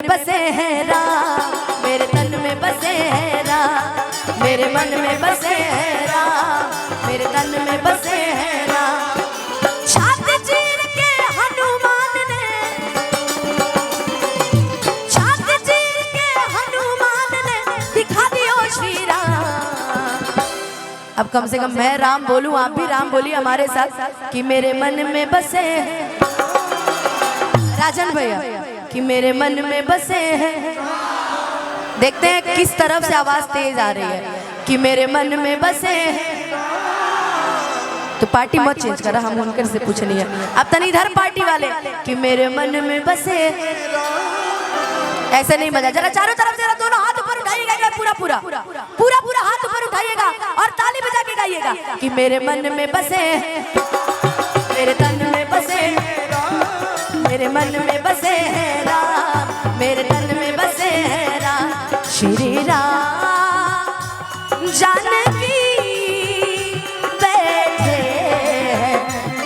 बसे हैं राम, मेरे तन में बसे हैं राम, मेरे मन में बसे हैं राम, मेरे तन में बसे हैं राम। छाती चीर के हनुमान ने, छाती चीर के हनुमान ने दिखा दियो श्री राम। अब कम से कम मैं राम बोलूं, आप भी राम बोलिए हमारे साथ कि मेरे मन में बसे हैं राजन भैया, कि मेरे मन में बसे हैं। देखते हैं किस तरफ से आवाज तेज आ रही है कि मेरे मन में बसे हैं। तो पार्टी मत चेंज करा, हम उनके से पूछनी है। अब तनी इधर पार्टी वाले कि मेरे मन में बसे हैं। ऐसे नहीं बजा, जरा चारों तरफ जरा दोनों हाथ ऊपर उठाइएगा, पूरा पूरा पूरा पूरा हाथ ऊपर उठाइएगा और ताली बजा के गाइएगा कि मेरे मन में बसे हैं, मेरे तन में बसे हैं, मेरे मन में बसे हैं राम, मेरे तन में बसे हैं राम। श्री राम जानकी बैठे हैं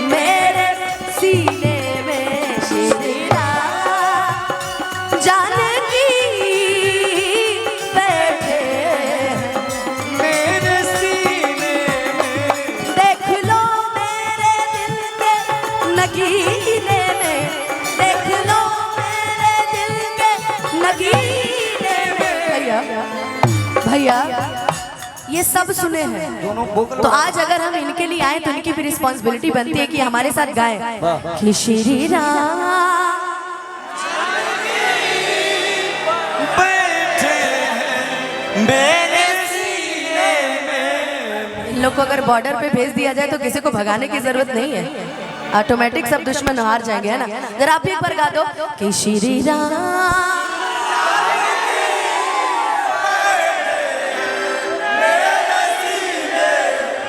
मेरे सीने में, श्री राम जानकी बैठे हैं मेरे सीने में। देख लो मेरे दिल के नगीने में, देख लो मेरे दिल के नगीने में। भैया ये सब सुने हैं, तो आज अगर हम इनके लिए आए तो इनकी भी रिस्पॉन्सिबिलिटी बनती है कि हमारे साथ गाएं कि श्री राम बैठे हैं मेरे सीने में। इन लोग को अगर बॉर्डर पे भेज दिया जाए तो किसी को भगाने की जरूरत नहीं है, ऑटोमेटिक सब दुश्मन हार जाएंगे, है ना। जरा आप भी एक बार गा दो कि श्री राम।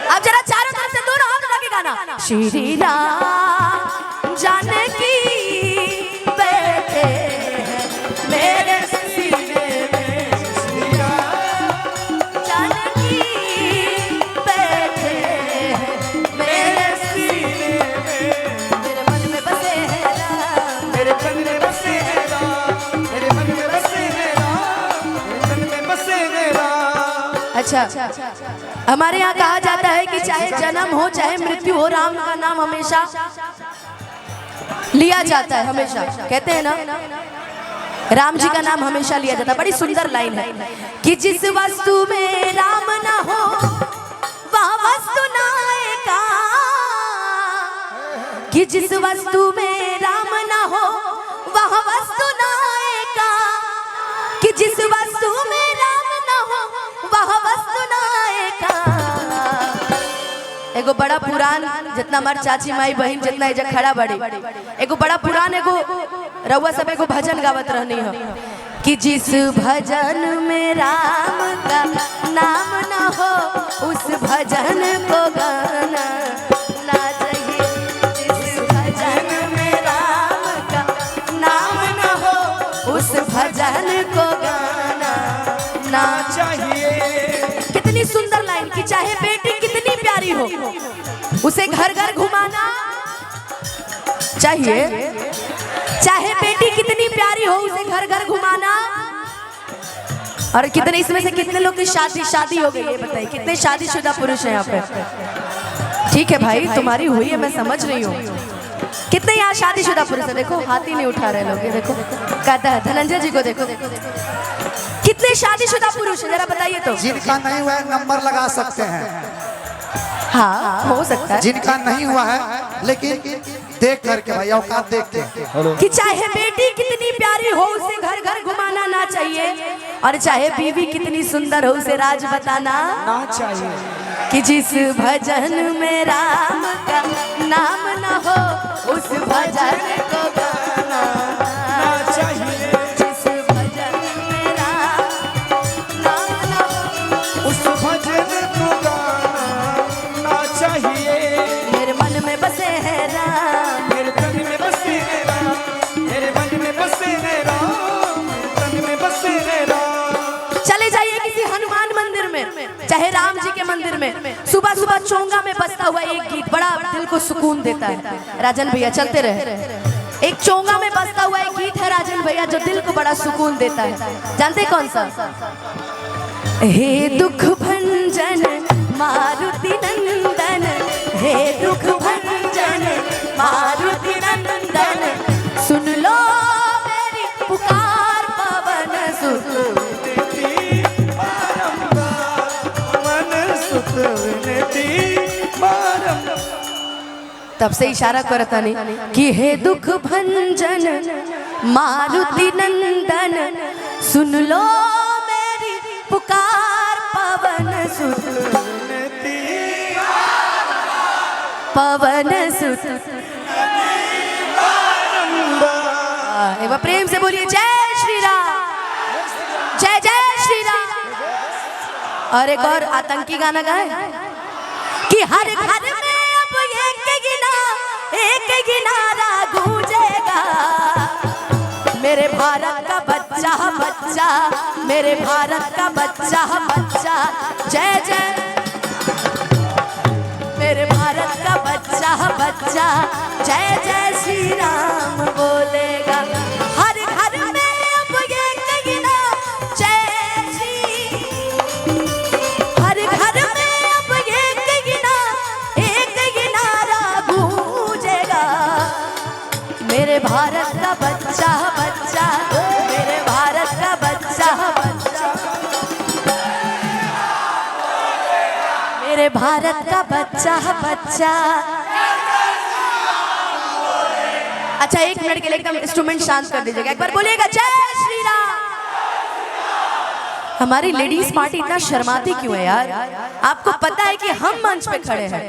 अब जरा चारों तरफ से दोनों हाथ उठा के गाना, श्री राम जानकी बैठे हैं मेरे सीने में, श्री राम जानकी बैठे हैं मेरे सीने में, मेरे मन में बसे हैं राम, मेरे तन में बसे हैं राम, मेरे मन में बसे हैं राम, मेरे तन में बसे हैं राम। अच्छा, हमारे यहाँ कहा जाता है कि चाहे जन्म हो चाहे मृत्यु हो, राम का नाम हमेशा लिया जाता है। हमेशा कहते हैं ना, राम जी का नाम हमेशा लिया जाता है। बड़ी सुंदर लाइन है कि जिस वस्तु में राम ना हो वह वस्तु ना एका, कि जिस वस्तु में राम ना हो वह वस्तु ना एका, कि जिस वस्तु में राम ना हो वह वस्तु ना एका। एगो बड़ा पुरान, जितना हमार चाची माई बहन जितना एजा खड़ा बड़ी, एगो बड़ा पुरान एगो रउआ सब एगो भजन गावत रहनी हो कि जिस भजन में राम का नाम ना हो उस भजन को गाना ना चाहिए, जिस भजन में राम का नाम ना हो उस भजन को गाना ना चाहिए। कितनी सुंदर लाइन कि चाहे बेटी कितनी प्यारी हो उसे घर घर घुमाना चाहिए, चाहे बेटी कितनी प्यारी हो उसे घर घर घुमाना। और कितने इसमें से कितने लोग की शादी हो गई है बताइए, कितने शादीशुदा पुरुष हैं यहाँ पे। ठीक है भाई, तुम्हारी हुई है मैं समझ रही हूँ, कितने यहाँ शादीशुदा पुरुष है। देखो हाथ ही नहीं उठा रहे लोग, ये देखो कहता है धनंजय जी को देखो, कितने शादीशुदा पुरुष जरा बताइए तो। जिनका नहीं हुआ है नंबर लगा सकते हैं, हाँ हो सकता है। जिनका नहीं हुआ है लेकिन देख करके भाई, औकात देख के कि चाहे बेटी कितनी प्यारी हो उसे घर घर घुमाना ना चाहिए, और चाहे बीवी कितनी सुंदर हो उसे राज बताना ना चाहिए, कि जिस भजन में राम का नाम ना हो उस भजन को गाना ना चाहिए, जिस भजन में राम नाम ना हो उस भजन को गाना ना चाहिए। मेरे मन में बसे हैं राम, मेरे तन में बसे हैं राम, मेरे मन में बसे हैं राम, मेरे तन में बसे हैं राम। चले जाइए किसी हनुमान मंदिर में चाहे राम जी के मंदिर में, सुबह सुबह चोंगा में बजता हुआ एक गीत बड़ा दिल को सुकून देता है। राजन भैया चलते रहे, एक चोंगा में बसता हुआ एक गीत है राजन भैया जो दिल को बड़ा सुकून देता है। जानते हैं कौन सा? हे दुख भंजन मारुति नंदन, हे दुख भंजन मारुति नंदन, सुन लो मेरी पुकार पवन सुत। तब से इशारा करता नहीं कि हे दुख भंजन मारुति नंदन, सुन लो मेरी पुकार पवन सुत, पवन सुत। एक बार प्रेम से बोलिए जय श्री राम, जय जय श्री राम। और एक और आतंकी गाना गाए कि हर घर में अब एक गिनारा गूंजेगा, मेरे भारत का बच्चा बच्चा, मेरे भारत का बच्चा बच्चा, जय जय मेरे भारत का बच्चा बच्चा, जय जय श्री राम बोलेगा। हर घर में अब एक गिना जय श्री, हर घर में अब एक गिनारा गूंजेगा, मेरे भारत का बच्चा बच्चा, मेरे भारत का बच्चा बच्चा, मेरे भारत का बच्चा बच्चा। अच्छा 1 मिनट के लिए एकदम इंस्ट्रूमेंट शांत कर दीजिएगा, एक बार बोलिएगा जय श्री राम। हमारी लेडीज पार्टी इतना शर्माती क्यों है यार? आपको पता है कि हम मंच पे खड़े हैं,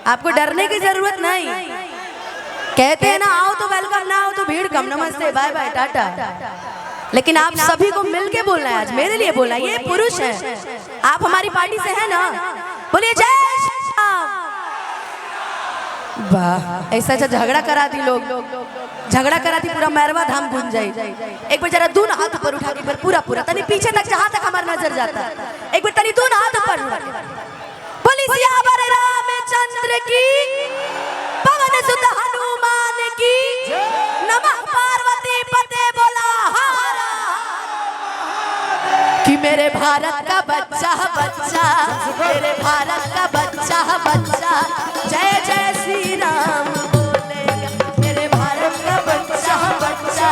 आपको डरने की जरूरत नहीं। कहते हैं ना आओ तो वेलकम, ना आओ तो भीड़ कम, नमस्ते बाय बाय टाटा। लेकिन आप सभी को मिलके बोलना है, आज मेरे लिए बोलना है। ये पुरुष है, आप हमारी पार्टी से हैं ना, बोलिए जय श्री राम। वाह ऐसा अच्छा झगड़ा करा दी, लोग झगड़ा करा दी, पूरा मैरवा धाम गूंज जाए। एक बार जरा दोनों हाथ ऊपर उठा के पूरा पूरा तनी पीछे तक जहां तक हमारा नजर जाता है, एक बार तनी दोनों हाथ ऊपर उठा के बोली सियावर रामचंद्र की, पवन सुत हनुमान की, नमः पार्वती पते बोला हारा। कि मेरे भारत का बच्चा बच्चा, मेरे भारत का बच्चा बच्चा, जय जय श्री राम बोलेगा। मेरे भारत का बच्चा बच्चा,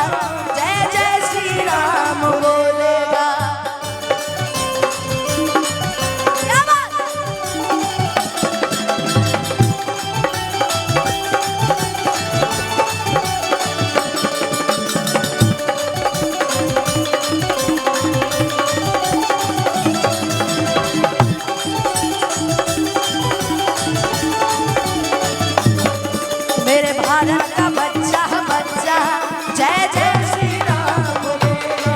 जय जय श्री राम बोलेगा। क्या बात? मेरे भारत का बच्चा बच्चा, जय जय श्री राम बोलेगा।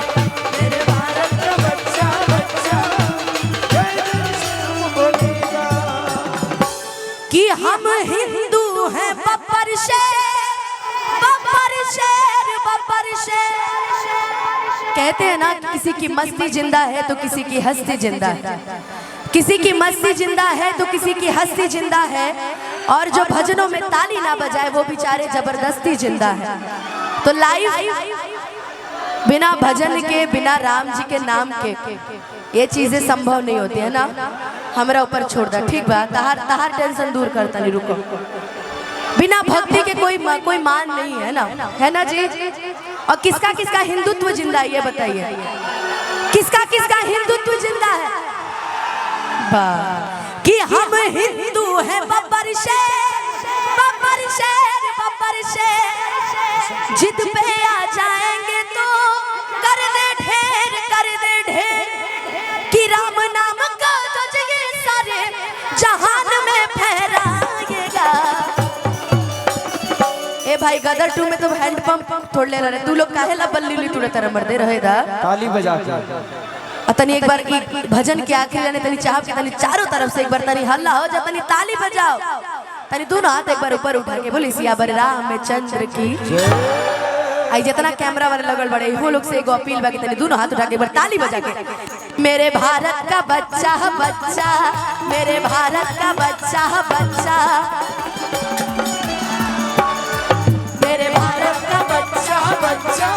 मेरे भारत का बच्चा बच्चा, जय जय श्री राम बोलेगा। कि हम हिंदू हैं बब्बर शेर, बब्बर शेर, बब्बर शेर। कहते हैं ना किसी की मस्ती जिंदा है तो किसी की हस्ती जिंदा है, किसी की मस्ती जिंदा है तो किसी की हस्ती जिंदा है, और जो भजनों में ताली ना बजाए वो बेचारे जबरदस्ती जिंदा है। तो लाइव बिना भजन के, बिना राम जी के नाम के ये चीजें संभव नहीं होती है ना। हमारा ऊपर छोड़ दा, ठीक बात, तहार टेंशन दूर करता नहीं, रुको। बिना भक्ति के कोई मान नहीं है ना जी। और किसका किसका हिंदुत्व जिंदा है ये बताइए, किसका किसका हिंदुत्व जिंदा है? कि हम हिंदू हैं बब्बर शेर, बब्बर शेर, बब्बर शेर। जिद पे आ जाएंगे तो कर दे ढेर, कर दे ढेर। कि राम नाम का ध्वज ये सारे जहान में फहराएगा। ए भाई गदर 2 में तो हैंड पंप थोड़ ले रहे, तू लोग काहे ला बल्ली तुड़े तरह मरदे रहे दा ताली बजा के। तनी एक बार भजन के आखिर जाने तनी चाह के तनी चारों तरफ से एक बार तनी हल्ला हो जा, तनी ताली बजाओ, तनी दोनों हाथ एक बार ऊपर उठा के बोली सियावर रामचंद्र की। आई जितना कैमरा वाले लगल बड़े वो लोग से एगो अपील बाकी तनी दोनों हाथ उठा के एक बार ताली बजा के। मेरे भारत का बच्चा बच्चा, मेरे भारत का बच्चा बच्चा, मेरे भारत का बच्चा बच्चा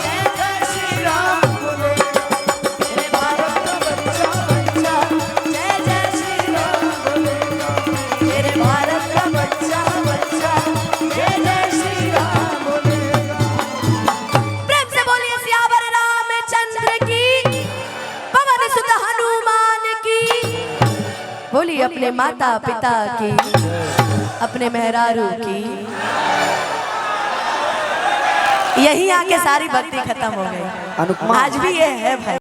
जय जय श्री राम बोलेगा, मेरे भारत का बच्चा बच्चा जय जय श्री राम बोलेगा, मेरे भारत का बच्चा बच्चा जय जय श्री राम बोलेगा। प्रेम से बोलिए सियावर रामचंद्र की पवन सुत हनुमान की बोलिए अपने माता पिता की अपने मेहरारू की यही आके सारी भक्ति खत्म हो गई अनुपमा आज भी ये है भाई।